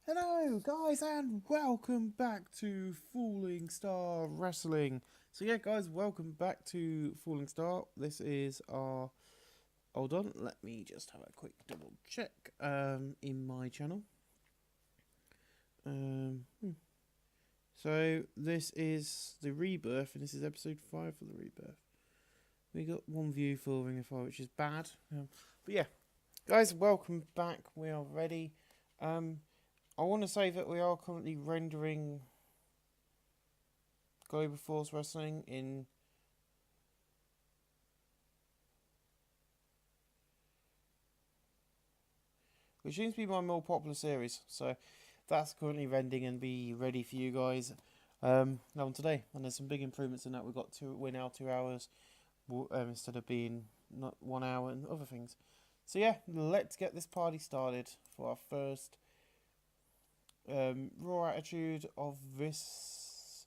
Hello guys and welcome back to Falling Star Wrestling. So yeah guys, welcome back to Falling Star. This is our... Hold on, let me just have a quick double check in my channel. So this is the Rebirth and this is episode 5 for the Rebirth. We got one view for Ring of Fire, which is bad. But yeah, guys, welcome back. We are ready. I want to say that we are currently rendering Global Force Wrestling in which seems to be my more popular series, so that's currently rendering and be ready for you guys now today. And there's some big improvements in that. We're now 2 hours instead of being not 1 hour and other things. So yeah, let's get this party started for our first Raw Attitude of this.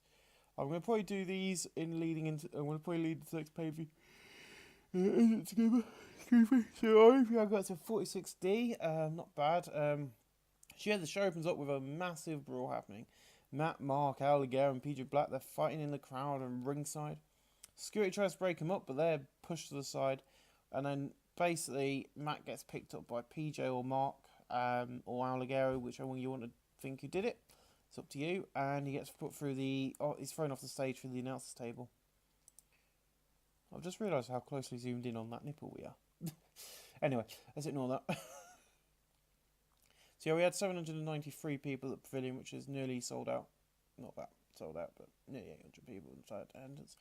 I'm going to probably do these in leading into... I'm going to probably lead the next pay-per-view together. So I got to 46D, not bad. The show opens up with a massive brawl happening. Matt, Mark, Alligator and PJ Black, they're fighting in the crowd and ringside. Security tries to break them up, but they're pushed to the side. And then basically Matt gets picked up by PJ or Mark, or Alligator, whichever one you want to think who did it. It's up to you. And he gets put through he's thrown off the stage through the announcer's table. I've just realised how closely zoomed in on that nipple we are. Anyway, let's ignore that. So yeah, we had 793 people at the Pavilion, which is nearly sold out. Not that sold out, but nearly 800 people inside attendance.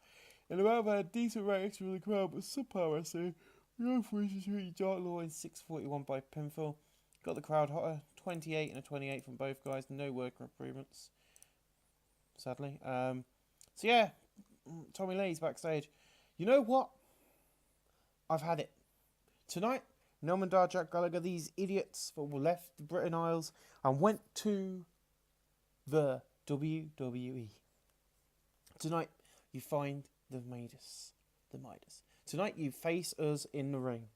And we had a decent ratings from the crowd, but subpar wrestling. We had Freaky Dark Law in 6:41 by pinfall. Got the crowd hotter, 28 and a 28 from both guys. No worker improvements, sadly. So yeah, Tommy Lee's backstage. You know what? I've had it. Tonight, Noam Dar, Jack Gallagher, these idiots that were left the Britain Isles and went to the WWE. Tonight, you find the Midas. Tonight, you face us in the ring.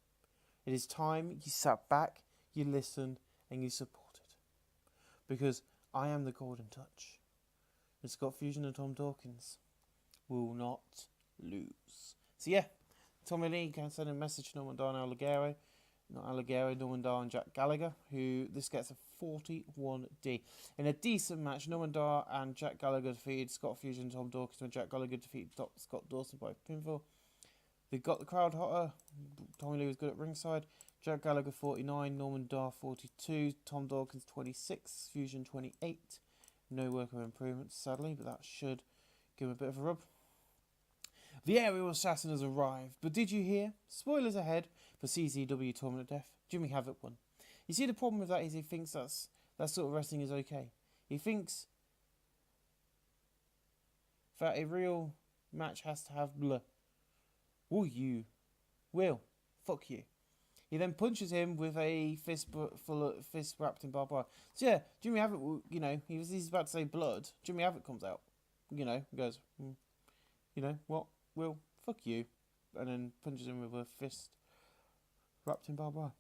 It is time you sat back, you listened, and you supported. Because I am the Golden Touch. And Scott Fusion and Tom Dawkins will not lose. So yeah, Tommy Lee can send a message to Noam Dar and Alligator. Not Alligator, Noam Dar and Jack Gallagher, who this gets a 41D. In a decent match, Noam Dar and Jack Gallagher defeated Scott Fusion and Tom Dawkins when Jack Gallagher defeated Scott Dawson by pinfall. They got the crowd hotter. Tommy Lee was good at ringside. Jack Gallagher 49, Noam Dar 42, Tom Dawkins 26, Fusion 28. No worker improvements, sadly, but that should give him a bit of a rub. The aerial assassin has arrived, but did you hear? Spoilers ahead for CZW Tournament of Death. Jimmy Havoc won. You see, the problem with that is he thinks that sort of wrestling is okay. He thinks that a real match has to have blah. Will you? Will. Fuck you. He then punches him with a fist wrapped in barbed wire. So yeah, Jimmy Havoc, he's about to say blood. Jimmy Havoc comes out, goes, what? Will, fuck you. And then punches him with a fist wrapped in barbed wire.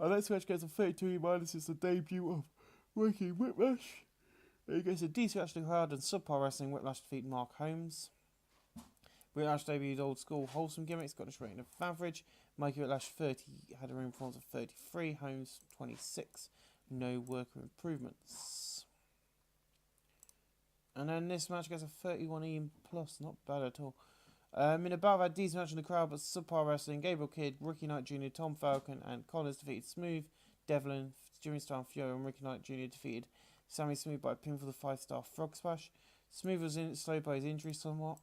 Our next match goes on 32 minus. It's the debut of Working Whiplash. He gets a decent match to the crowd and subpar wrestling. Whiplash defeated Mark Holmes. Whiplash debuted old school wholesome gimmicks, got a rating of average. Mikey Whiplash 30 had a room performance of 33. Holmes 26. No worker improvements. And then this match gets a 31E plus, not bad at all. In a battle, had decent match in the crowd, but subpar wrestling. Gabriel Kidd, Ricky Knight Jr., Tom Falcon, and Connors defeated Smooth, Devlin, Jimmy Star, Fury, and Ricky Knight Jr. defeated Sammy Smooth by a pin for the 5-star Frog Splash. Smooth was slowed by his injury somewhat.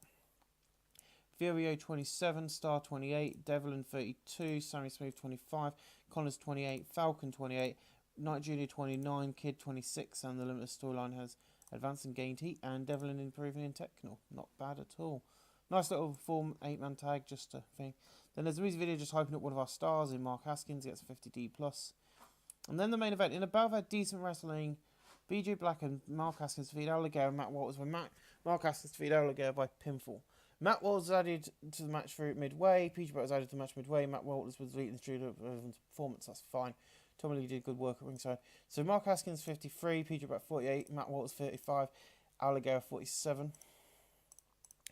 Furio 27, Star 28, Devlin 32, Sammy Smooth 25, Connors 28, Falcon 28, Knight Jr. 29, Kidd 26, and the limited storyline has advanced and gained heat, and Devlin improving in technical. Not bad at all. Nice little 8-man tag, just a thing. Then there's a music video just hyping up one of our stars in Mark Haskins, gets a 50D+. And then the main event. In a battle of decent wrestling, BJ Black and Mark Haskins defeat Alligator and Matt Walters, when Mark Haskins defeat Alligator by pinfall. Matt Walters added to the match through midway. PJ Black was added to the match midway. Matt Walters was leading the street of performance, that's fine. Tommy Lee did good work at ringside. So Mark Haskins 53, PJ Black 48, Matt Walters 35, Alligator 47.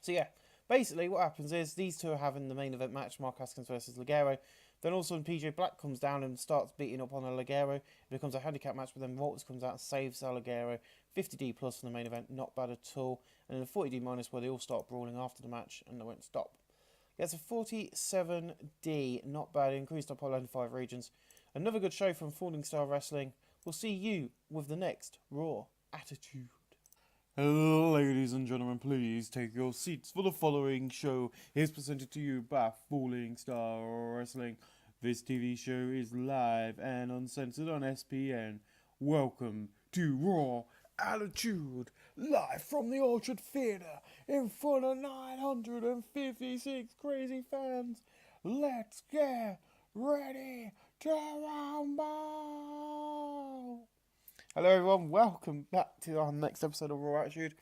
So yeah, basically what happens is these two are having the main event match, Mark Haskins versus Ligero. Then all of a sudden PJ Black comes down and starts beating up on Alligator. It becomes a handicap match, but then Walters comes out and saves Alligator. 50D plus in the main event, not bad at all. And then a 40D minus where they all start brawling after the match and they won't stop. Gets a 47D, not bad, increased up Island 5 regions. Another good show from Falling Star Wrestling. We'll see you with the next Raw Attitude. Hello, ladies and gentlemen, please take your seats for the following show is presented to you by Falling Star Wrestling. This TV show is live and uncensored on SPN. Welcome to Raw Attitude, live from the Orchard Theatre, in front of 956 crazy fans. Let's get ready to rumble! Hello everyone, welcome back to our next episode of Raw Attitude.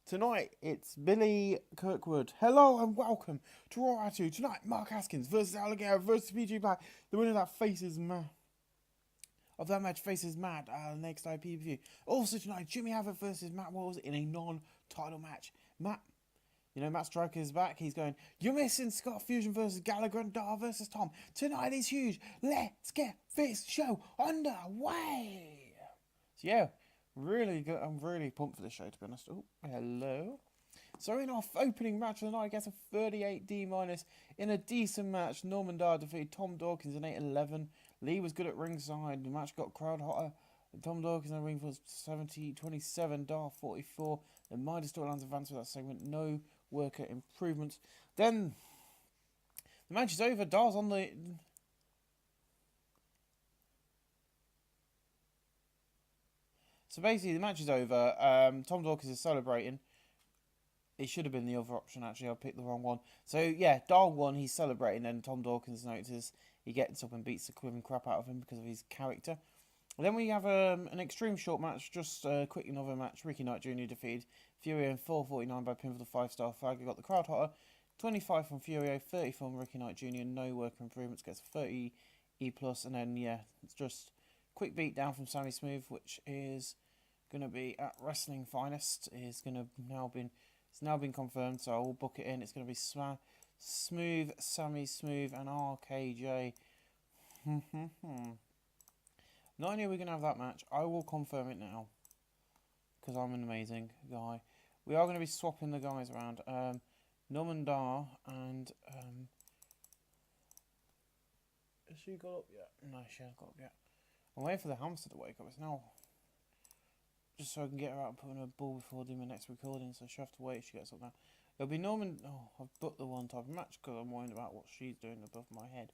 Tonight, it's Billy Kirkwood. Hello and welcome to Raw Attitude. Tonight, Mark Haskins versus Alligator versus PG Black. The winner of that faces Matt. Of that match faces Matt next IPV. Also tonight, Jimmy Havoc versus Matt Walls in a non-title match. Matt Striker is back. He's going, you're missing Scott Fusion versus Gallagher and Dar versus Tom. Tonight is huge. Let's get this show underway. So yeah, really good. I'm really pumped for this show, to be honest. Oh, hello. So in our opening match of the night, gets a 38D minus in a decent match. Norman Dar defeated Tom Dawkins in 8-11. Lee was good at ringside. The match got crowd hotter. Tom Dawkins in the ring was 27, Dar 44. The minor storylines advanced with that segment. No worker improvements. Then the match is over. Dar's on the... So basically the match is over. Tom Dawkins is celebrating. It should have been the other option, actually. I picked the wrong one. So, yeah, Dar won. He's celebrating. And Tom Dawkins notices he gets up and beats the equivalent crap out of him because of his character. And then we have an extreme short match. Just a quick another match. Ricky Knight Jr. defeated Furio in 4:49 by pin for the 5-star flag. He got the crowd hotter. 25 from Furio, 30 from Ricky Knight Jr. No work improvements. Gets 30 E+. And then, yeah, it's just quick beat down from Sammy Smooth, which is going to be at Wrestling Finest. It's now been confirmed, so I will book it in. It's going to be Smooth, Sammy Smooth, and RKJ. Not only are we going to have that match, I will confirm it now, because I'm an amazing guy. We are going to be swapping the guys around. Norman Dar and... has she got up yet? No, she hasn't got up yet. I'm waiting for the hamster to wake up. It's now... just so I can get her out and put in a ball before doing my next recording, so she'll have to wait if she gets up now. It'll be Norman... oh, I've booked the one type of match because I'm worried about what she's doing above my head.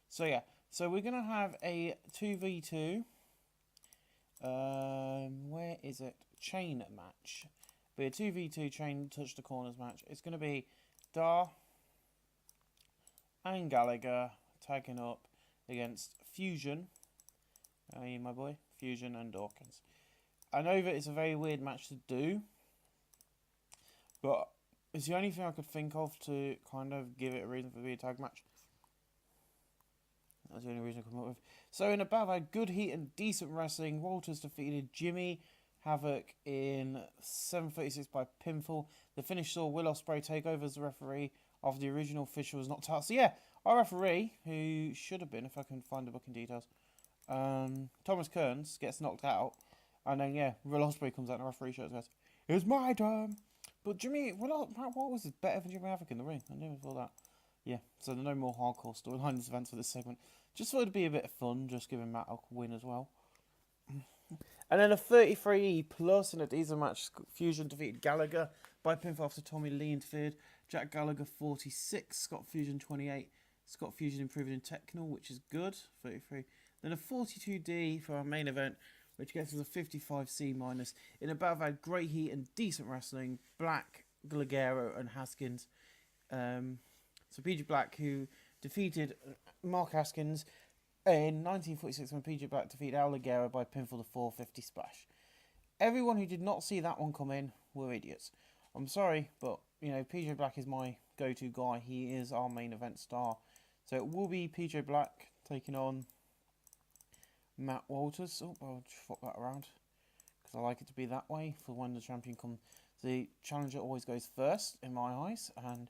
So yeah, so we're going to have a 2v2. Where is it? Chain match. Be a 2v2 chain touch the corners match. It's going to be Dar and Gallagher tagging up against Fusion. Hey, my boy. Fusion and Dawkins. I know that it's a very weird match to do, but it's the only thing I could think of to kind of give it a reason for it to be a tag match. That's the only reason I come up with. So in a battle, good heat and decent wrestling. Walters defeated Jimmy Havoc in 7:36 by pinfall. The finish saw Will Ospreay take over as the referee after the original official was knocked out. So yeah, our referee, who should have been, if I can find the booking details, Thomas Kearns gets knocked out. And then, yeah, Will Ospreay comes out and the referee shows us, it's my turn. But what was better than Jimmy Havoc in the ring? I never thought that. Yeah, so there's no more hardcore storylines events for this segment. Just thought it'd be a bit of fun, just giving Matt a win as well. And then a 33 plus in a diesel match. Fusion defeated Gallagher by pinfall after Tommy Lee interfered. Jack Gallagher 46, Scott Fusion 28. Scott Fusion improving in technical, which is good. 33. Then a 42D for our main event, which gets us a 55C minus. In a battle had great heat and decent wrestling. Black, Glagero and Haskins. So PJ Black, who defeated Mark Haskins in 1946 when PJ Black defeated Alligator by pinfall the 450 splash. Everyone who did not see that one come in were idiots. I'm sorry, but you know, PJ Black is my go-to guy. He is our main event star. So it will be PJ Black taking on Matt Walters. Oh, I'll just flip that around because I like it to be that way for when the champion comes. The challenger always goes first in my eyes, and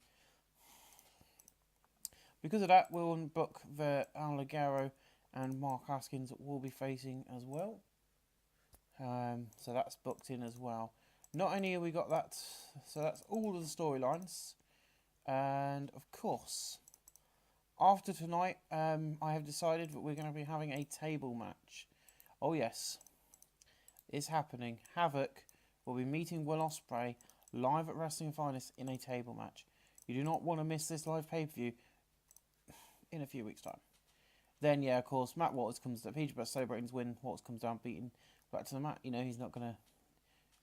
because of that, we'll book the Allegaro and Mark Haskins will be facing as well. So that's booked in as well. Not only have we got that, so that's all of the storylines. And of course, after tonight, I have decided that we're going to be having a table match. Oh yes, it's happening. Havoc will be meeting Will Ospreay live at Wrestling Finest in a table match. You do not want to miss this live pay-per-view in a few weeks' time. Then, yeah, of course, Matt Waters comes to Peterborough celebrating his win. Waters comes down beating back to the mat. You know, he's not going to...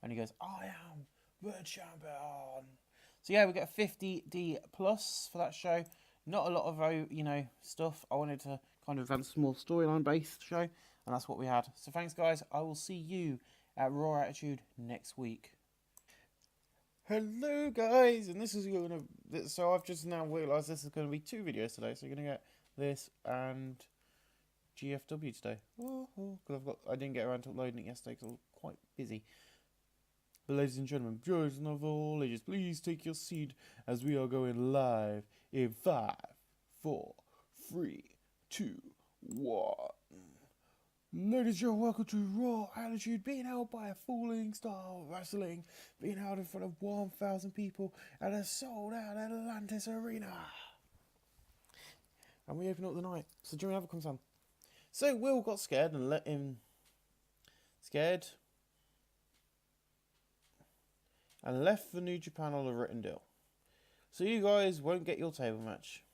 And he goes, I am the champion. So, yeah, we get a 50D plus for that show. Not a lot of, stuff. I wanted to kind of have a small storyline-based show. And that's what we had. So, thanks, guys. I will see you at Raw Attitude next week. Hello, guys. And this is going to... So, I've just now realised this is going to be 2 videos today. So, you're going to get this and GFW today. Because I didn't get around to uploading it yesterday because I was quite busy. But ladies and gentlemen, viewers of all ages, please take your seat as we are going live in 5, 4, 3, 2, 1. Ladies and gentlemen, welcome to Raw Attitude, being held by a Falling Star Wrestling, being held in front of 1,000 people at a sold-out Atlantis Arena. And we open up the night. So Jimmy Havoc comes on. So Will got scared and let him... Scared... and left for New Japan on a written deal. So you guys won't get your table match.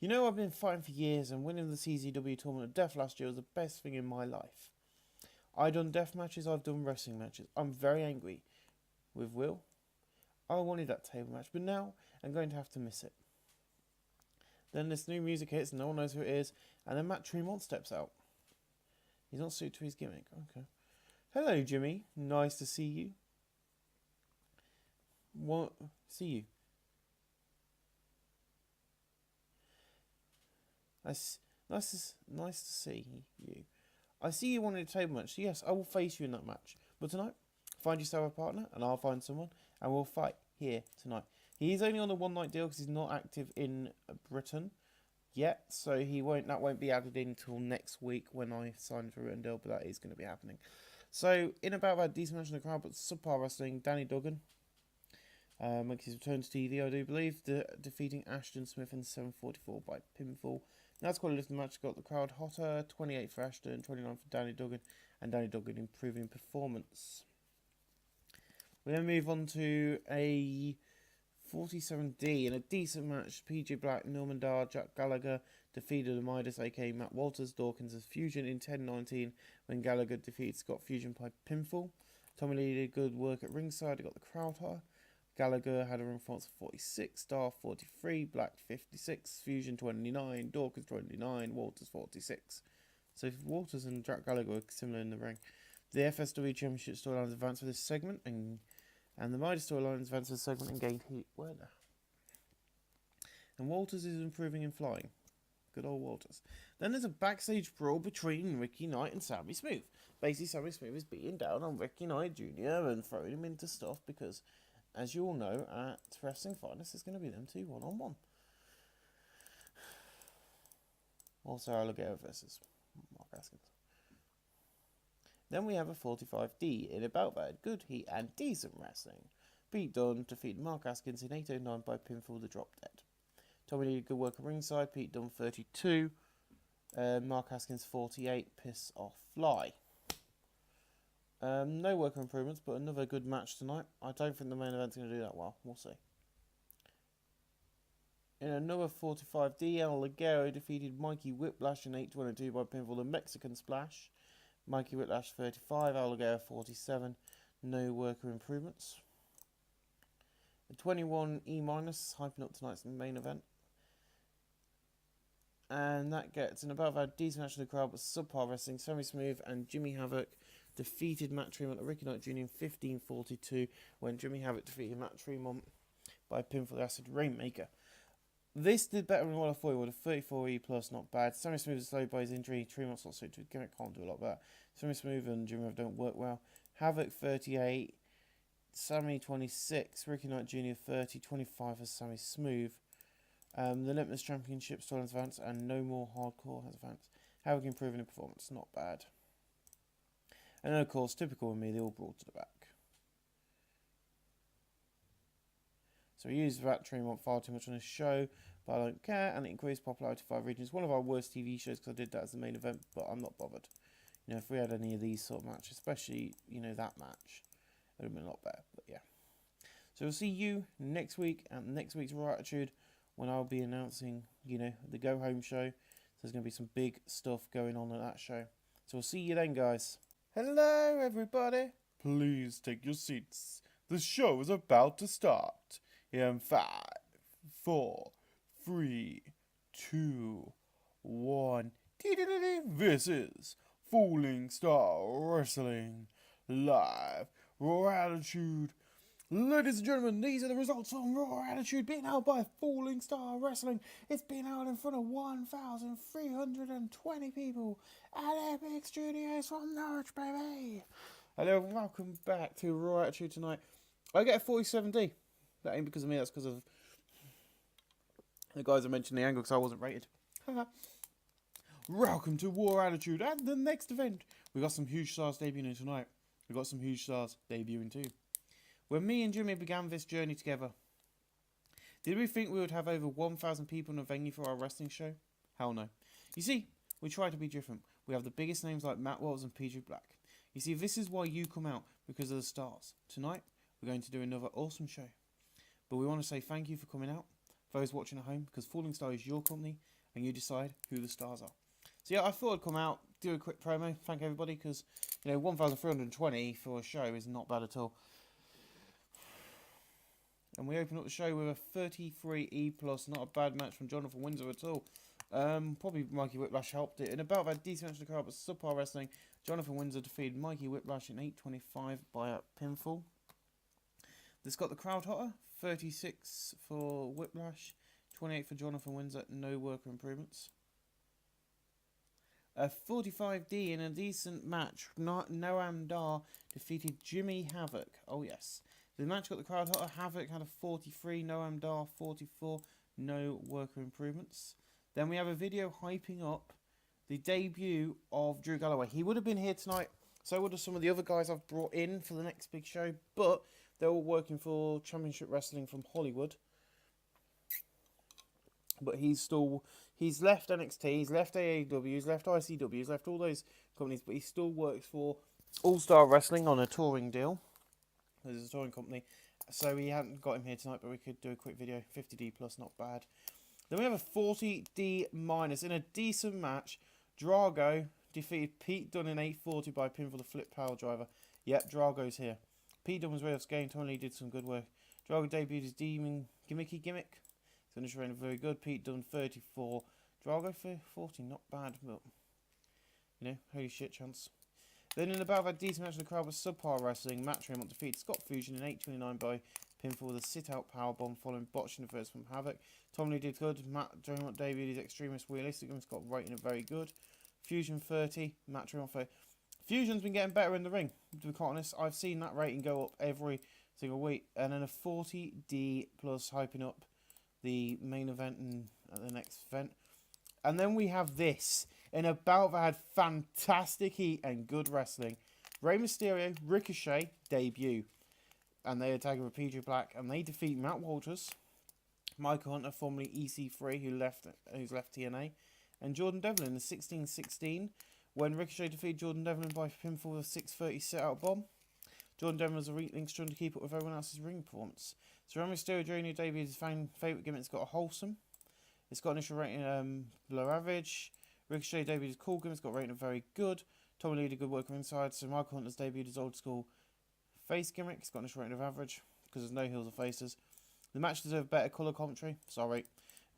You know, I've been fighting for years, and winning the CZW Tournament of Death last year was the best thing in my life. I've done death matches, I've done wrestling matches. I'm very angry with Will. I wanted that table match, but now I'm going to have to miss it. Then this new music hits, no one knows who it is, and then Matt Tremont steps out. He's not suited to his gimmick. Okay. Hello, Jimmy. Nice to see you. What? See you. Nice to see you. I see you wanted a table match. So yes, I will face you in that match. But tonight, find yourself a partner, and I'll find someone, and we'll fight here tonight. He's only on a one-night deal because he's not active in Britain yet, so that won't be added in until next week when I sign for a written deal, but that is going to be happening. So, in about that decent match in the crowd, but subpar wrestling, Danny Duggan makes his return to TV, I do believe, defeating Ashton Smith in 7:44 by pinfall. Now it's quite a lifting match, got the crowd hotter, 28 for Ashton, 29 for Danny Duggan, and Danny Duggan improving performance. We then move on to a 47D in a decent match. PJ Black, Norman Dar, Jack Gallagher defeated Midas, aka Matt Walters, Dawkins as Fusion in 10:19 when Gallagher defeated Scott Fusion by pinfall. Tommy Lee did good work at ringside, got the crowd hot. Gallagher had a ring performance of 46, Star 43, Black 56, Fusion 29, Dawkins 29, Walters 46. So Walters and Jack Gallagher were similar in the ring. The FSW Championship storylines advanced for this segment, and the Midas storyline advanced for this segment and gained heat. And Walters is improving in flying. Good old Walters. Then there's a backstage brawl between Ricky Knight and Sammy Smooth. Basically, Sammy Smooth is beating down on Ricky Knight Jr. and throwing him into stuff because, as you all know, at Wrestling Finest, it's going to be them two one-on-one. Also, Allegaro versus Mark Haskins. Then we have a 45D in about that good heat and decent wrestling. Pete Dunne defeated Mark Haskins in 8:09 by pinfall the drop dead. Tommy did good work at ringside. Pete Dunne 32, Mark Haskins 48. Piss off fly. No worker improvements, but another good match tonight. I don't think the main event's going to do that well. We'll see. In another 45D, Allegaro defeated Mikey Whiplash in 8:22 by pinfall the Mexican Splash. Mikey Whiplash 35, Allegaro 47. No worker improvements. A 21 E-, hyping up tonight's main event. And that gets in about a decent match in the crowd with subpar wrestling. Sammy Smooth and Jimmy Havoc defeated Matt Tremont and Ricky Knight Jr. in 15:42 when Jimmy Havoc defeated Matt Tremont by pinfall the Acid Rainmaker. This did better than what I thought it would. A 34E plus, not bad. Semi-smooth is slowed by his injury. Tremont's not suited. Gimmick can't do a lot better. Semi-smooth and Jimmy don't work well. Havoc 38. Sammy 26. Ricky Knight Jr. 30. 25 for Sammy Smooth. The Limitless Championship still has advanced, and No More Hardcore has advanced. Havoc improving in performance, not bad. And then of course, typical of me, they all brought to the back. So we used that Tremont far too much on this show, but I don't care, and it increased popularity to 5 regions. One of our worst TV shows because I did that as the main event, but I'm not bothered. You know, if we had any of these sort of matches, especially, you know, that match, it would have been a lot better, but yeah. So we'll see you next week at next week's Raw Attitude when I'll be announcing, you know, the Go Home show. So there's going to be some big stuff going on at that show. So we'll see you then, guys. Hello, everybody. Please take your seats. The show is about to start. In 5, 4, 3, 2, 1. This is Falling Star Wrestling Live Raw Attitude. Ladies and gentlemen, these are the results from Raw Attitude being held by Falling Star Wrestling. It's been held in front of 1,320 people at Epic Studios from Norwich, baby. Hello and welcome back to Raw Attitude tonight. I get a 47D. That ain't because of me, that's because of the guys I mentioned the angle because I wasn't rated. Welcome to War Attitude and the next event. We got some huge stars debuting tonight. We got some huge stars debuting too. When me and Jimmy began this journey together, did we think we would have over 1,000 people in a venue for our wrestling show? Hell no. You see, we try to be different. We have the biggest names like Matt Wells and PJ Black. You see, this is why you come out, because of the stars. Tonight, we're going to do another awesome show. But we want to say thank you for coming out, those watching at home, because Falling Star is your company, and you decide who the stars are. So yeah, I thought I'd come out, do a quick promo, thank everybody, because, you know, 1,320 for a show is not bad at all. And we open up the show with a 33E+, not a bad match from Jonathan Windsor at all. Probably Mikey Whiplash helped it. In about that decent match of the crowd, but subpar wrestling, Jonathan Windsor defeated Mikey Whiplash in 8:25 by a pinfall. This got the crowd hotter. 36 for Whiplash, 28 for Jonathan Windsor, no worker improvements. A 45D in a decent match, Noam Dar defeated Jimmy Havoc. Oh yes. The match got the crowd hotter. Havoc had a 43, Noam Dar 44, no worker improvements. Then we have a video hyping up the debut of Drew Galloway. He would have been here tonight, so would have some of the other guys I've brought in for the next big show, but they're all working for Championship Wrestling from Hollywood. But he's left NXT, he's left AAW, he's left ICW, he's left all those companies, but he still works for All Star Wrestling on a touring deal. There's a touring company. So we hadn't got him here tonight, but we could do a quick video. 50D plus, not bad. Then we have a 40D minus in a decent match. Drago defeated Pete Dunne in 840 by pinfall the flip power driver. Yep, Drago's here. Pete Dunne was way off game. Tony Lee did some good work. Drago debuted his demon gimmicky gimmick. His initial reign very good. Pete Dunne 34. Drago for 40, not bad, but you know, holy shit chance. Then in about that decent match in the crowd was subpar wrestling. Matt Tremont defeated Scott Fusion in 8:29 by pinfall with a sit-out powerbomb following botching the first from Havoc. Tom Lee did good. Matt Tremont debuted his extremist realistic and got rating it very good. Fusion 30. Matt Tremont 30. Fusion's been getting better in the ring, to be quite honest. I've seen that rating go up every single week. And then a 40D plus hyping up the main event and the next event. And then we have this. In a bout that had fantastic heat and good wrestling. Rey Mysterio, Ricochet, debut. And they attack with PJ Black. And they defeat Matt Walters, Michael Hunter, formerly EC3, who's left TNA. And Jordan Devlin in the 16-16. When Ricochet defeated Jordan Devlin by pinfall with a 630 sit-out bomb. Jordan Devlin was a weak link trying to keep up with everyone else's ring performance. So Rey Mysterio Jr. debuted his favourite gimmick. It's got a wholesome. It's got initial rating below average. Ricochet debuted his cool gimmick. It's got rating of very good. Tommy Lee did good work inside. So Michael Hunter's debuted his old school face gimmick. It's got initial rating of average because there's no heels or faces. The match deserved better colour commentary. Sorry.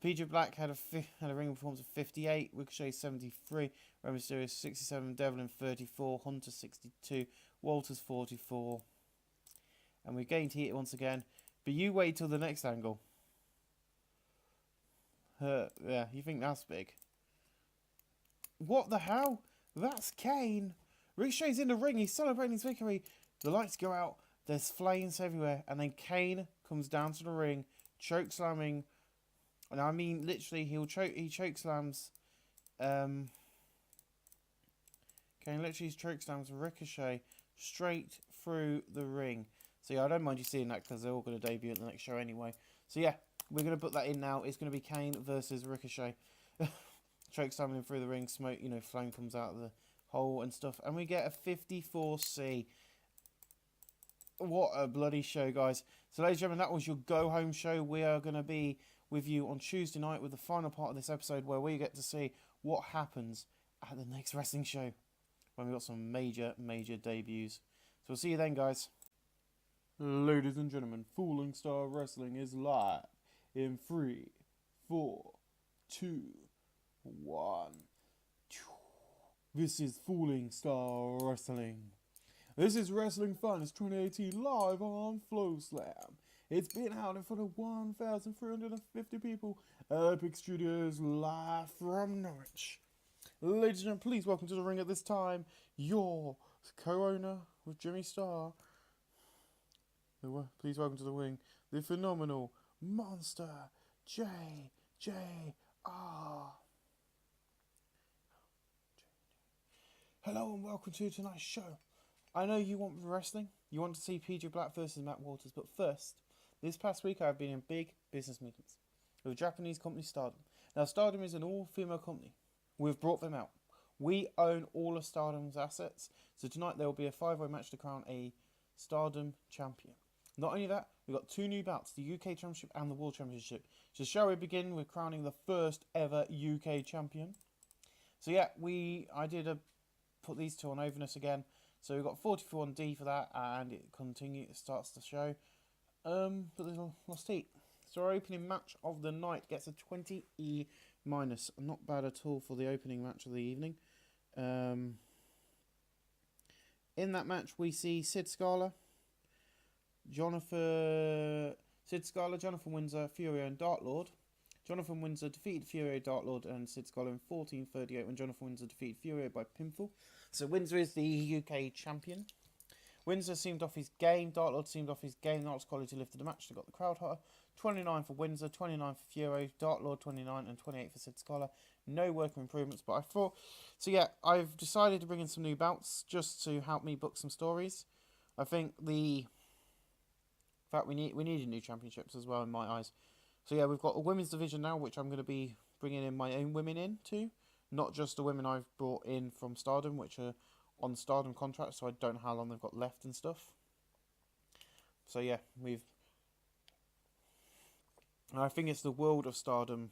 PJ Black had a ring performance of 58. Ricochet 73. Rey Mysterio 67. Devlin 34. Hunter 62. Walters 44. And we gained heat once again. But you wait till the next angle. Yeah, you think that's big? What the hell? That's Kane. Ricochet's in the ring. He's celebrating his victory. The lights go out. There's flames everywhere, and then Kane comes down to the ring, choke slamming. And I mean, literally, he choke slams. Kane literally choke slams Ricochet straight through the ring. So yeah, I don't mind you seeing that because they're all going to debut at the next show anyway. So yeah, we're going to put that in now. It's going to be Kane versus Ricochet. Choke slamming him through the ring. Smoke, flame comes out of the hole and stuff. And we get a 54C. What a bloody show, guys. So ladies and gentlemen, that was your go home show. We are going to be with you on Tuesday night with the final part of this episode where we get to see what happens at the next wrestling show when we've got some major debuts. So we'll see you then, guys. Ladies and gentlemen, Falling Star Wrestling is live in 3, 4, 2, 1. This is Falling Star Wrestling. This is Wrestling Finest 2018 live on Flow Slam. It's been held in front of 1,350 people. Epic Studios live from Norwich. Ladies and gentlemen, please welcome to the ring at this time your co-owner with Jimmy Starr. Please welcome to the ring the phenomenal Monster JJR. Hello and welcome to tonight's show. I know you want wrestling. You want to see PJ Black versus Matt Walters, but first, this past week I've been in big business meetings with Japanese company Stardom. Now, Stardom is an all-female company. We've brought them out. We own all of Stardom's assets, so tonight there will be a 5-way match to crown a Stardom champion. Not only that, we've got 2 new belts, the UK Championship and the World Championship. So shall we begin with crowning the first ever UK champion? So yeah, I did put these 2 on Overness again. So we've got 44D for that, and it starts the show. But there's a lost heat. So our opening match of the night gets a 20E-. Not bad at all for the opening match of the evening. In that match, we see Sid Scala, Jonathan Windsor, Furio, and Dark Lord. Jonathan Windsor defeated Furio, Dark Lord, and Sid Scala in 14:38 when Jonathan Windsor defeated Furio by pinfall. So Windsor is the UK champion. Windsor seemed off his game. Dark Lord seemed off his game. Knox quality lifted the match to got the crowd hotter. 29 for Windsor, 29 for Furio, Dark Lord 29, and 28 for Sid Scala. No worker improvements, but I thought... So yeah, I've decided to bring in some new belts just to help me book some stories. I think in fact, we needed new championships as well in my eyes. So yeah, we've got a women's division now, which I'm going to be bringing in my own women into. Not just the women I've brought in from Stardom, which are on Stardom contracts, so I don't know how long they've got left and stuff. So yeah, I think it's the World of Stardom.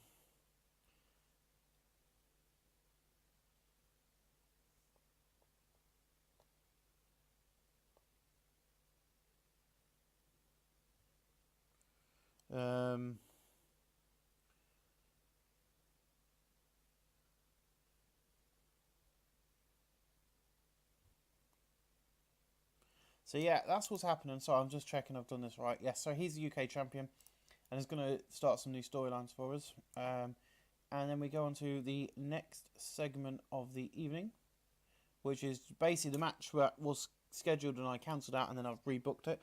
So yeah, that's what's happening. So I'm just checking I've done this right. Yes, so he's the UK champion, and he's going to start some new storylines for us. And then we go on to the next segment of the evening, which is basically the match that was scheduled and I cancelled out, and then I've rebooked it.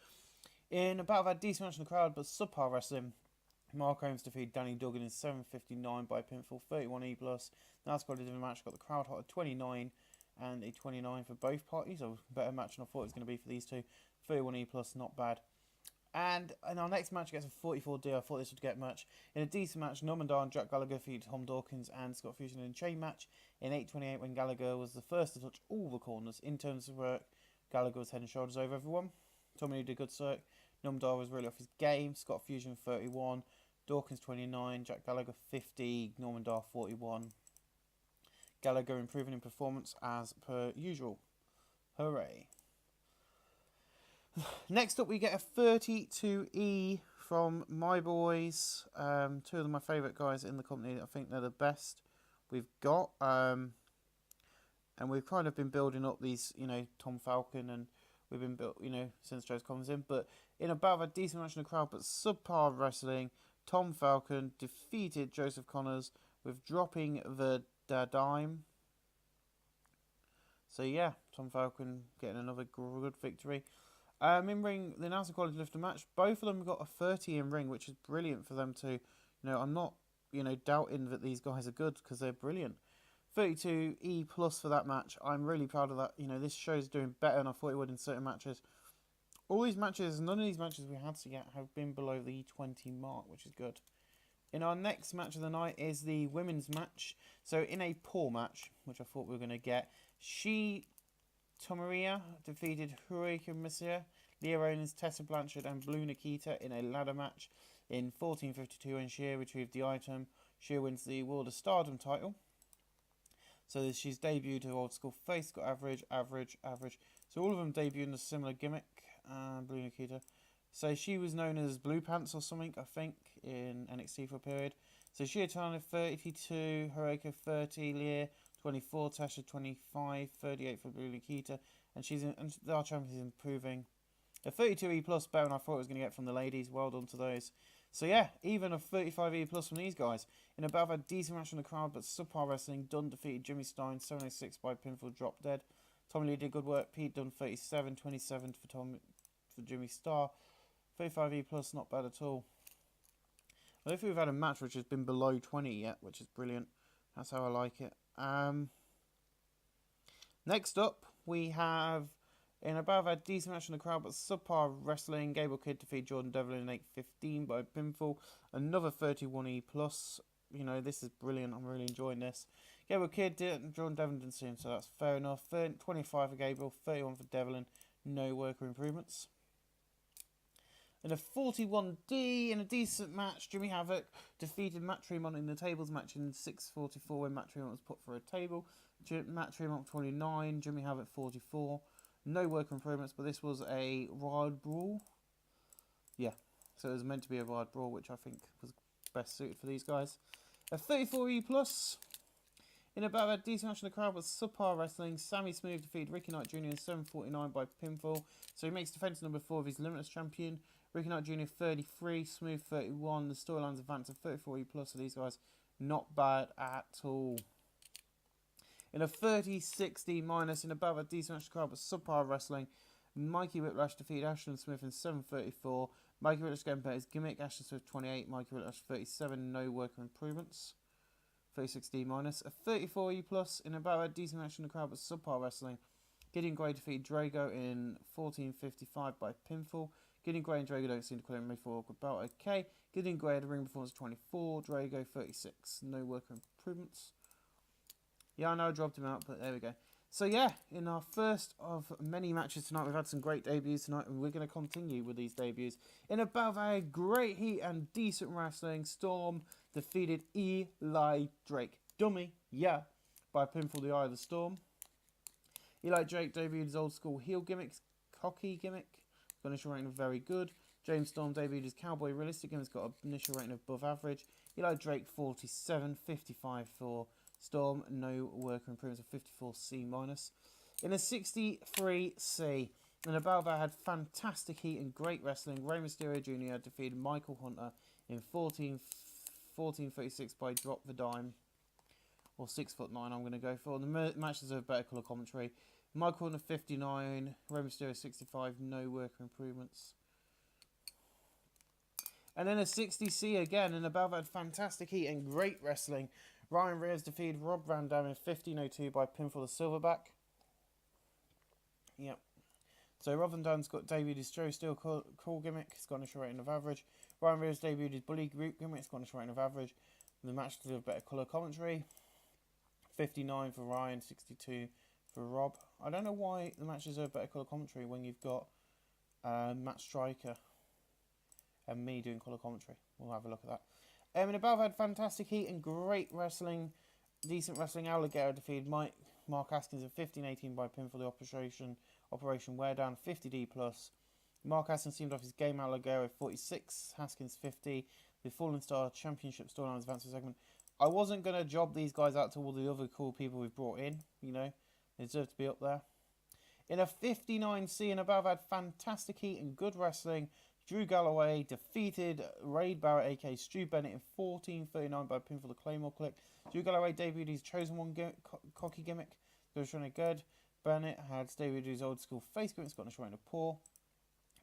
In about I've had decent match in the crowd, but subpar wrestling. Mark Holmes defeated Danny Duggan in 7:59 by pinfall, 31E+. That's got a different match. Got the crowd hot at 29 and a 29 for both parties. A better match than I thought it was going to be for these two. 31E+, not bad. And in our next match gets a 44D. I thought this would get much. In a decent match, Norman Dar and Jack Gallagher defeated Tom Dawkins and Scott Fusion in a chain match. In 8:28 when Gallagher was the first to touch all the corners. In terms of work, Gallagher was head and shoulders over everyone. Tommy did a good circ. Norman Dar was really off his game. Scott Fusion 31. Dawkins 29, Jack Gallagher 50, Norman Dar 41. Gallagher improving in performance as per usual. Hooray. Next up we get a 32E from my boys. 2 of my favourite guys in the company. I think they're the best we've got. And we've kind of been building up these, Tom Falcon, and we've been built, since Joe's comes in. But in about a decent match in the crowd, but subpar wrestling. Tom Falcon defeated Joseph Connors with dropping the dime. So yeah, Tom Falcon getting another good victory. In ring, the announcer quality lifter match, both of them got a 30 in ring, which is brilliant for them to, I'm not, doubting that these guys are good because they're brilliant. 32 E plus for that match. I'm really proud of that. This show's doing better than I thought it would in certain matches. All these matches, none of these matches we had to get have been below the 20 mark, which is good. In our next match of the night is the women's match. So in a poor match, which I thought we were going to get, Tomaria defeated Hurricane Messiah, Leah Owens, Tessa Blanchard and Blue Nikita in a ladder match in 14:52 and Shea retrieved the item. Shea wins the World of Stardom title. So she's debuted her old school face, got average. So all of them debuted in a similar gimmick. Blue Nikita. So she was known as Blue Pants or something, I think, in NXT for a period. So Shea Tana 32, Hiroko 30, Leah 24, Tasha 25, 38 for Blue Nikita, and our champion is improving. A 32E plus better than I thought it was going to get from the ladies. Well done to those. So yeah, even a 35E plus from these guys. In about a decent match in the crowd, but subpar wrestling. Dunn defeated Jimmy Stein 706 by pinfall, drop dead. Tommy Lee did good work. Pete Dunne 37, 27 for Jimmy Starr. 35E plus, not bad at all. I don't think we've had a match which has been below 20 yet, which is brilliant. That's how I like it. Next up, we have, in about a decent match in the crowd, but subpar wrestling, Gable Kidd defeated Jordan Devlin in 8:15 by pinfall. Another 31E plus. This is brilliant. I'm really enjoying this. Gable Kidd did, Jordan Devlin didn't see him, so that's fair enough. 25 for Gable, 31 for Devlin. No worker improvements. In a 41D, in a decent match, Jimmy Havoc defeated Matt Tremont in the tables match in 6:44 when Matt Tremont was put for a table. Matt Tremont 29, Jimmy Havoc 44. No work improvements, but this was a Wild Brawl. Yeah, so it was meant to be a Wild Brawl, which I think was best suited for these guys. A 34E plus. In about a decent match in the crowd was subpar wrestling. Sammy Smooth defeated Ricky Knight Jr. in 7:49 by pinfall. So he makes defense number 4 of his Limitless champion. Ricky Knight Jr. 33, Smooth 31. The storylines advance of 34E plus for these guys. Not bad at all. In a 30-60 minus, in about a decent match in the crowd was subpar wrestling. Mikey Whiplash defeated Ashton Smith in 7:34. Mikey Whiplash getting better his gimmick. Ashton Smith 28, Mikey Whiplash 37. No worker improvements. 36D minus. A 34E plus in about a decent match in the crowd was subpar wrestling. Gideon Gray defeated Drago in 14:55 by pinfall. Gideon Gray and Drago don't seem to qualify for about okay. Gideon Gray had a ring performance 24, Drago 36. No worker improvements. Yeah, I know I dropped him out, but there we go. So yeah, in our first of many matches tonight, we've had some great debuts tonight, and we're going to continue with these debuts. In about a great heat and decent wrestling, Storm defeated Eli Drake. Dummy, yeah, by pinfall the Eye of the Storm. Eli Drake debuted his old school heel gimmick, cocky gimmick. Initial rating of very good. James Storm debuted his Cowboy Realistic gimmick. Got an initial rating of above average. Eli Drake 47, 55 for Storm. No worker improvements of 54C minus. In a 63C, and above that had fantastic heat and great wrestling. Rey Mysterio Jr. defeated Michael Hunter in 14:36 by drop the dime. Or 6'9" I'm going to go for. The match deserves better colour commentary. Michael Hunter 59, Rey Mysterio 65, no worker improvements. And then a 60C again, and above had fantastic heat and great wrestling. Ryan Reyes defeated Rob Van Dam in 15:02 by pinfall the Silverback. Yep. So Rob Van Dam's got debuted his Joe Steel cool gimmick. It's got an initial rating of average. Ryan Reyes debuted his Bully Group gimmick. It's got an initial rating of average. The match to do a better colour commentary. 59 for Ryan, 62 for Rob. I don't know why the match deserve better colour commentary when you've got Matt Striker and me doing colour commentary. We'll have a look at that. And above had fantastic heat and great wrestling. Decent wrestling. Alligator defeated Mark Haskins in 15:18 by pinfall the Operation Wear Down 50D plus. Mark Haskins seemed off his game. Alligator 46, Haskins 50. The Fallen Star Championship Storylines Advanced segment. I wasn't going to job these guys out to all the other cool people we've brought in. They deserve to be up there. In a 59C and above had fantastic heat and good wrestling. Drew Galloway defeated Ray Barrett, aka Stu Bennett, in 14:39 by pinfall the Claymore Click. Drew Galloway debuted his Chosen One cocky gimmick. Scottish Runner good. Bennett had debuted his old school face gimmick, Scottish Runner poor.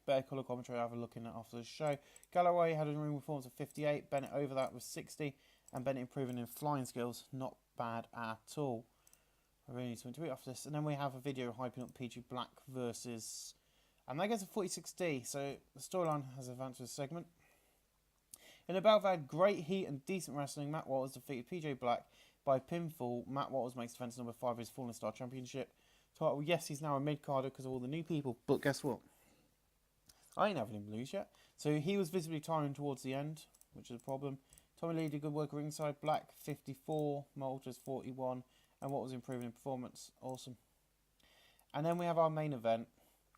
Better colour commentary I have a look in at after the show. Galloway had a ring performance of 58. Bennett over that was 60. And Bennett improving in flying skills. Not bad at all. I really need to tweet after this. And then we have a video hyping up PG Black versus... And that gets a 46D, so the storyline has advanced to a segment. In a bout that had great heat and decent wrestling, Matt Walters defeated PJ Black by pinfall. Matt Walters makes defense number 5 of his Fallen Star Championship title. Yes, he's now a mid-carder because of all the new people, but guess what? I ain't having him lose yet. So he was visibly tiring towards the end, which is a problem. Tommy Lee did good work ringside. Black 54, Walters 41, and Walters improving in performance. Awesome. And then we have our main event.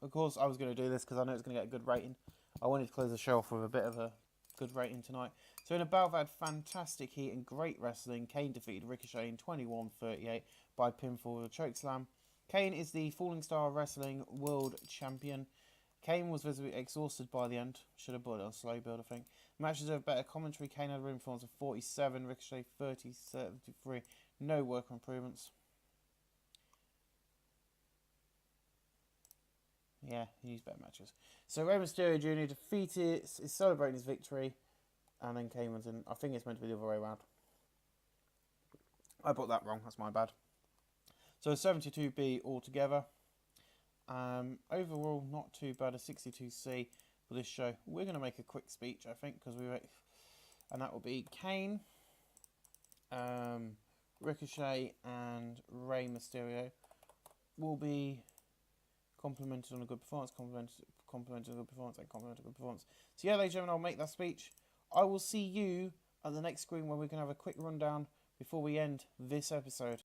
Of course, I was going to do this because I know it's going to get a good rating. I wanted to close the show off with a bit of a good rating tonight. So in a bout that had fantastic heat and great wrestling, Kane defeated Ricochet in 21:38 by pinfall with a chokeslam. Kane is the Falling Star Wrestling World Champion. Kane was visibly exhausted by the end. Should have put it on slow build, I think. Matches have better commentary. Kane had a ring performance of 47, Ricochet 30-73. No work improvements. Yeah, he needs better matches. So Rey Mysterio Jr. defeated, is celebrating his victory, and then Kane wins in. I think it's meant to be the other way around. I put that wrong, that's my bad. So 72B altogether. Overall, not too bad, a 62C for this show. We're going to make a quick speech, I think, because and that will be Kane, Ricochet, and Rey Mysterio will be complimented on a good performance, complimented on a good performance, and complimented on a good performance. So yeah, ladies and gentlemen, I'll make that speech. I will see you at the next screen where we can have a quick rundown before we end this episode.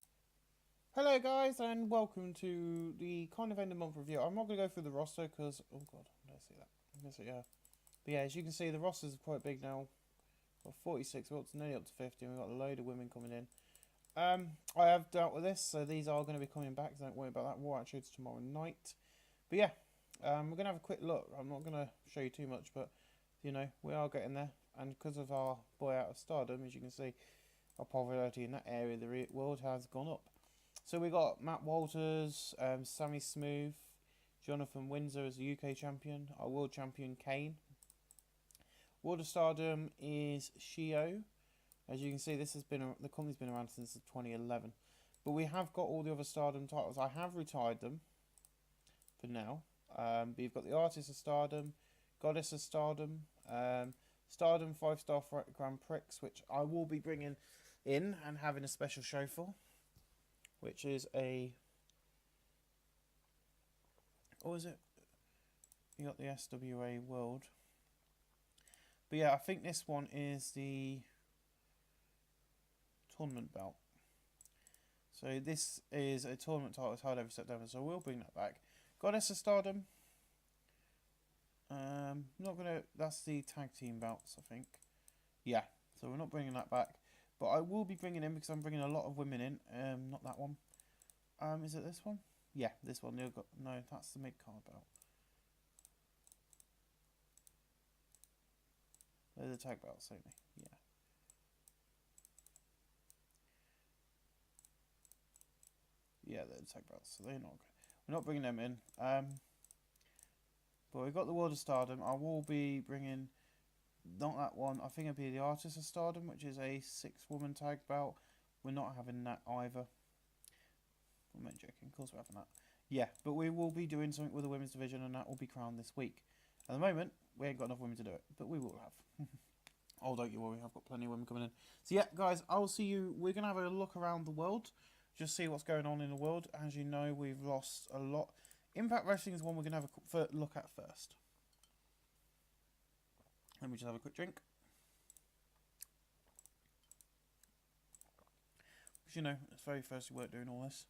Hello guys, and welcome to the kind of end of month review. I'm not going to go through the roster because, oh god, I don't see that. I guess yeah. But yeah, as you can see, the rosters are quite big now. We've got 46, we're nearly up to 50, and we've got a load of women coming in. I have dealt with this, so these are going to be coming back, so don't worry about that. War Attitude's tomorrow night. But yeah, we're going to have a quick look. I'm not going to show you too much, but, you know, we are getting there. And because of our boy out of Stardom, as you can see, our popularity in that area of the world has gone up. So we got Matt Walters, Sammy Smooth, Jonathan Windsor as the UK champion, our world champion Kane. World of Stardom is Shio. As you can see, this has been the company's been around since 2011. But we have got all the other Stardom titles. I have retired them for now. But you've got the Artist of Stardom, Goddess of Stardom, Stardom 5-Star Grand Prix, which I will be bringing in and having a special show for, which is a... What is it? You got the SWA World. But yeah, I think this one is the tournament belt. So this is a tournament title that's held every September, so we'll bring that back. Goddess of Stardom. Not gonna. That's the tag team belts, I think. Yeah, so we're not bringing that back, but I will be bringing in because I'm bringing a lot of women in. Not that one. Is it this one? Yeah, this one. No, that's the mid card belt. They're the tag belts, ain't they? Yeah. Yeah, they're the tag belts, so they're not. We're not bringing them in. But we've got the World of Stardom. I will be bringing, not that one, I think it'll be the Artist of Stardom, which is a 6-woman tag belt. We're not having that either. I'm not joking, of course we're having that. Yeah, but we will be doing something with the women's division, and that will be crowned this week. At the moment, we ain't got enough women to do it, but we will have. Oh, don't you worry, I've got plenty of women coming in. So yeah, guys, I will see you. We're going to have a look around the world, just see what's going on in the world. As you know, we've lost a lot. Impact Wrestling is one we're going to have a look at first. Let me just have a quick drink. Because, you know, it's very first work doing all this.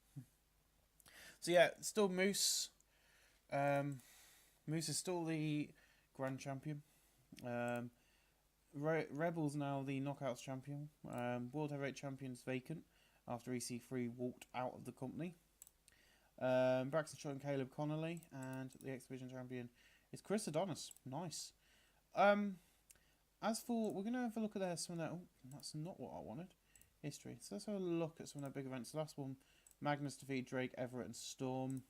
So yeah, still Moose. Moose is still the Grand Champion. Rebel's now the Knockouts Champion. World Heavyweight Champion's vacant after EC3 walked out of the company. Braxton Shaw and Caleb Connolly, and the X Division Champion is Chris Adonis. Nice. As for, we're gonna have a look at some of that. Oh, that's not what I wanted. History. So let's have a look at some of their big events. The last one, Magnus defeated Drake, Everett, and Storm.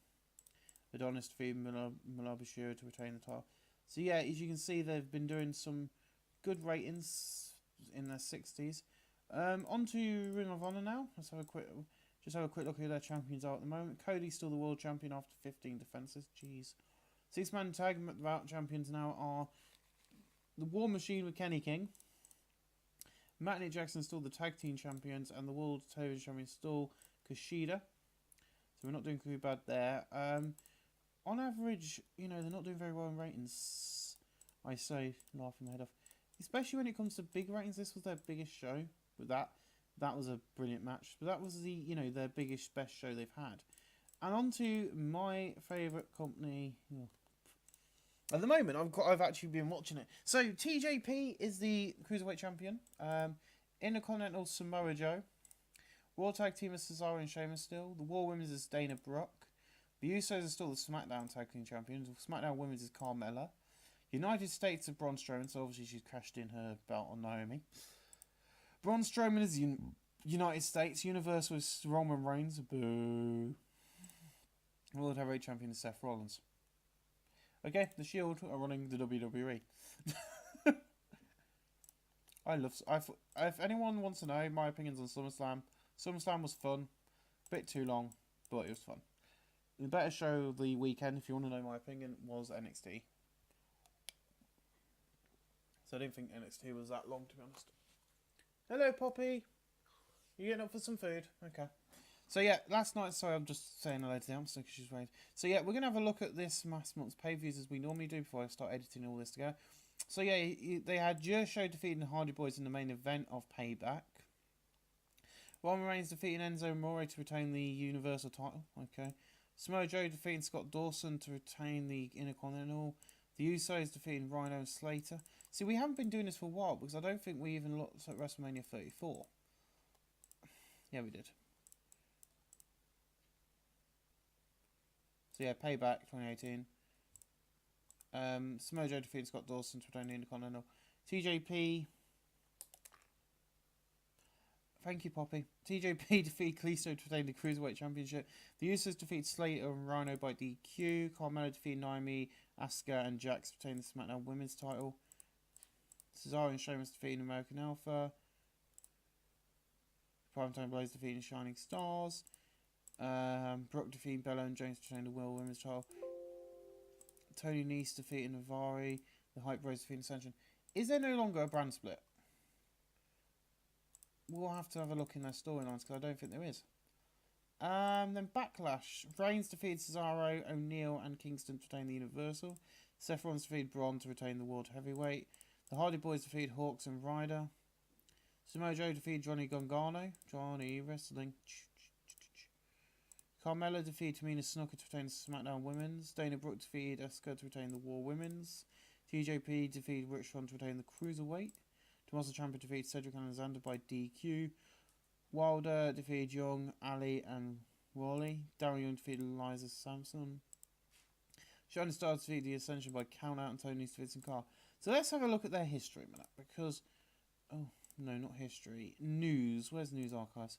Adonis defeated Malabashira to retain the title. So yeah, as you can see, they've been doing some good ratings in their 60s. On to Ring of Honor now. Let's have a quick look at who their champions are at the moment. Cody's still the world champion after 15 defenses. Jeez. 6-man tag champions now are the War Machine with Kenny King. Matt and Nick Jackson still the tag team champions, and the world television champion still Kushida. So we're not doing too bad there. On average, you know, they're not doing very well in ratings. I say, laughing my head off. Especially when it comes to big ratings. This was their biggest show. With that was a brilliant match. But that was their biggest, best show they've had. And on to my favourite company. Oh. At the moment, I've actually been watching it. So TJP is the Cruiserweight champion. Intercontinental Samoa Joe. World Tag Team is Cesaro and Sheamus still. The War Women's is Dana Brooke. The Usos are still the SmackDown Tag Team Champions. SmackDown Women's is Carmella. United States of Braun Strowman, so obviously she's cashed in her belt on Naomi. Braun Strowman is United States. Universal is Roman Reigns. Boo. World Heavyweight Champion is Seth Rollins. Okay, the Shield are running the WWE. If anyone wants to know my opinions on SummerSlam, SummerSlam was fun. Bit too long, but it was fun. The better show of the weekend, if you want to know my opinion, was NXT. So I didn't think NXT was that long, to be honest. Hello, Poppy. You getting up for some food? Okay. So yeah, last night, sorry, I'm just saying hello to the hamster because she's waiting. So yeah, we're going to have a look at this last month's pay-views as we normally do before I start editing all this together. So yeah, they had Show defeating the Hardy Boys in the main event of Payback. Roman Reigns defeating Enzo Amore to retain the Universal title. Okay. Samoa Joe defeating Scott Dawson to retain the Intercontinental. The Usos defeating Rhino and Slater. See, we haven't been doing this for a while because I don't think we even looked at WrestleMania 34. Yeah, we did. So yeah, Payback 2018. Samoa Joe defeated Scott Dawson to retain the Intercontinental. TJP. Thank you, Poppy. TJP defeated Kalisto to retain the Cruiserweight Championship. The Usos defeated Slater and Rhino by DQ. Carmella defeated Naomi, Asuka, and Jax to retain the SmackDown Women's title. Cesaro and Sheamus defeating American Alpha. Primetime Blaze defeating Shining Stars. Brooke defeating Bella and James to retain the World Women's title. Tony Nese defeating Navari. The Hype Bros defeating Ascension. Is there no longer a brand split? We'll have to have a look in their storylines because I don't think there is. Then Backlash. Reigns defeated Cesaro, O'Neal, and Kingston to retain the Universal. Seth Rollins defeated Braun to retain the World Heavyweight. The Hardy Boys defeated Hawks and Ryder. Samoa Joe defeated Johnny Gargano. Johnny Wrestling. Carmella defeated Tamina Snuka to retain the SmackDown Women's. Dana Brooke defeated Asuka to retain the War Women's. TJP defeated Rich Swann to retain the Cruiserweight. Tommaso Ciampa defeated Cedric Alexander by DQ. Wilder defeated Young, Ali, and Wally. Darren Young defeated Eliza Sampson. Shining Stars defeated the Ascension by count out, and Tony defeated Sin Cara. So let's have a look at their history a minute, because... Oh, no, not history. News. Where's News Archives?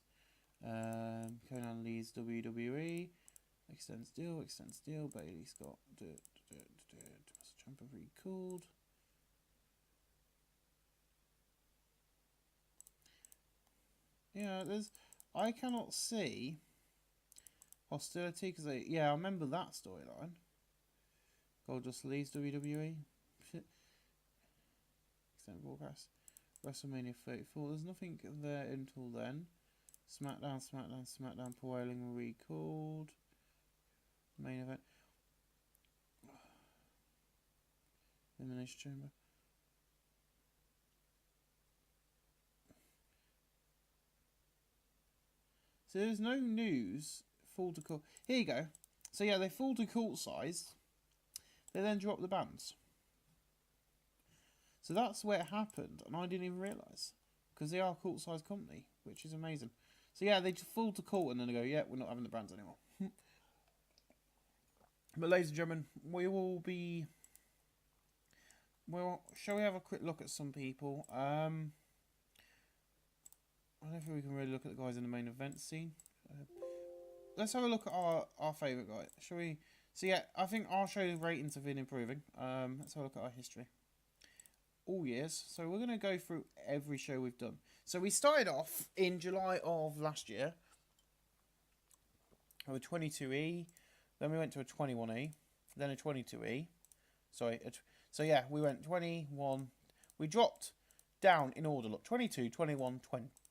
Conan Lee's WWE. Extends deal. Bailey Scott. Tommaso Ciampa recalled. Yeah, I cannot see hostility because I remember that storyline. Goldust leaves WWE. Shit. Extended broadcast. WrestleMania 34. There's nothing there until then. SmackDown. Prevailing recalled. Main event. Elimination Chamber. So there's no news. Full to court. Here you go. So yeah, they fall to court size. They then drop the bands. So that's where it happened, and I didn't even realise. Because they are a court size company, which is amazing. So yeah, they just fall to court and then they go, yeah, we're not having the brands anymore. But ladies and gentlemen, we will be well, shall we have a quick look at some people? I don't think we can really look at the guys in the main event scene. Let's have a look at our favourite guy. Shall we? So yeah, I think our show ratings have been improving. Let's have a look at our history. All years. So we're going to go through every show we've done. So we started off in July of last year with a 22E. Then we went to a 21E. Then a 22E. Sorry. So yeah, we went 21. We dropped down in order. Look, 22, 21,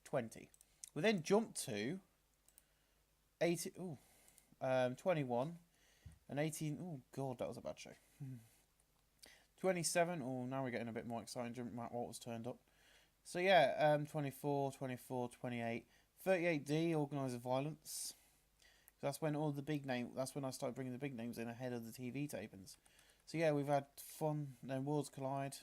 20. We then jumped to 18. 21 and 18. Oh god, that was a bad show. 27. Oh, now we're getting a bit more exciting. Matt Walters turned up. So yeah, 24, 24, 28, 38D, Organiser Violence. That's when all the big name. That's when I started bringing the big names in ahead of the TV tapings. So yeah, we've had fun. Then Worlds Collide.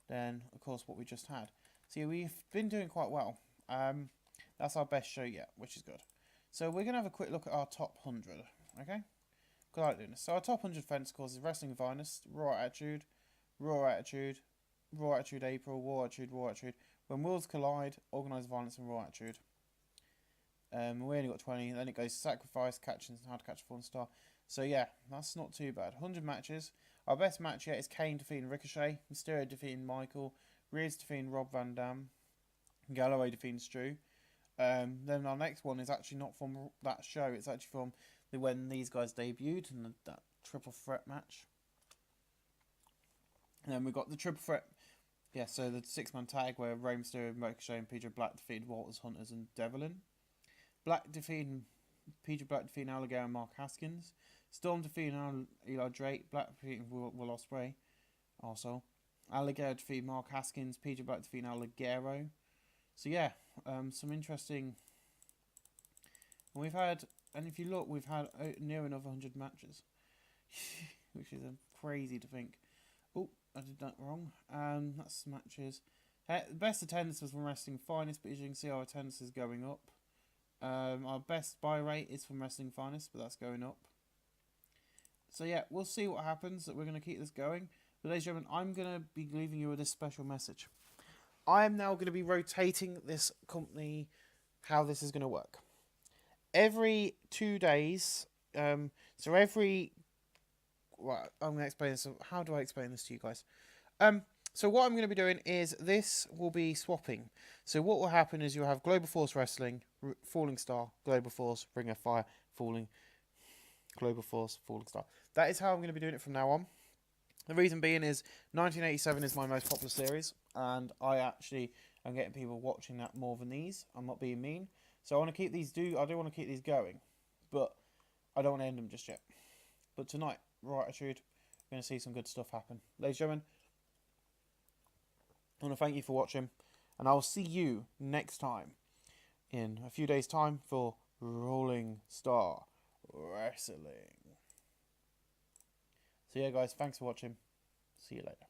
Then of course what we just had. So yeah, we've been doing quite well. That's our best show yet, which is good. So we're gonna have a quick look at our top 100. Okay, because I like doing this. So our top 100 fence scores is Wrestling Finest, Raw Attitude, Raw Attitude, Raw Attitude April, Raw Attitude, Raw Attitude. When Worlds Collide, Organised Violence, and Raw Attitude. We only got 20. Then it goes Sacrifice, Catch and How to Catch a Fallen Star. So yeah, that's not too bad. 100 matches. Our best match yet is Kane defeating Ricochet, Mysterio defeating Michael, Rears defeating Rob Van Dam, Galloway defeating Stu. Then our next one is actually not from that show. It's actually from when these guys debuted and that triple threat match. And then we got the triple threat. Yeah, so the 6-man tag where Rey Mysterio, Ricochet, and Pedro Black defeated Walters, Hunters, and Devlin. Pedro Black defeating Alligator and Mark Haskins. Storm defeating Eli Drake. Black defeating Will Ospreay. Also, Alligator defeating Mark Haskins. Pedro Black defeating Alligator. So yeah, some interesting. We've had, and if you look, we've had near another 100 matches, which is crazy to think. Oh, I did that wrong. That's matches. Best attendance was from Wrestling Finest, but as you can see, our attendance is going up. Our best buy rate is from Wrestling Finest, but that's going up. So yeah, we'll see what happens. We're going to keep this going. But ladies and gentlemen, I'm going to be leaving you with this special message. I am now going to be rotating this company, how this is going to work. Every 2 days, I'm going to explain this. How do I explain this to you guys? So what I'm going to be doing is this will be swapping. So what will happen is you'll have Global Force Wrestling, Falling Star, Global Force, Ring of Fire, Global Force, Falling Star. That is how I'm going to be doing it from now on. The reason being is 1987 is my most popular series, and I actually am getting people watching that more than these. I'm not being mean. So I want to keep these I do want to keep these going, but I don't want to end them just yet. But tonight, Raw Attitude, we're going to see some good stuff happen. Ladies and gentlemen, I want to thank you for watching, and I will see you next time in a few days' time for Rolling Star Wrestling. So yeah, guys, thanks for watching. See you later.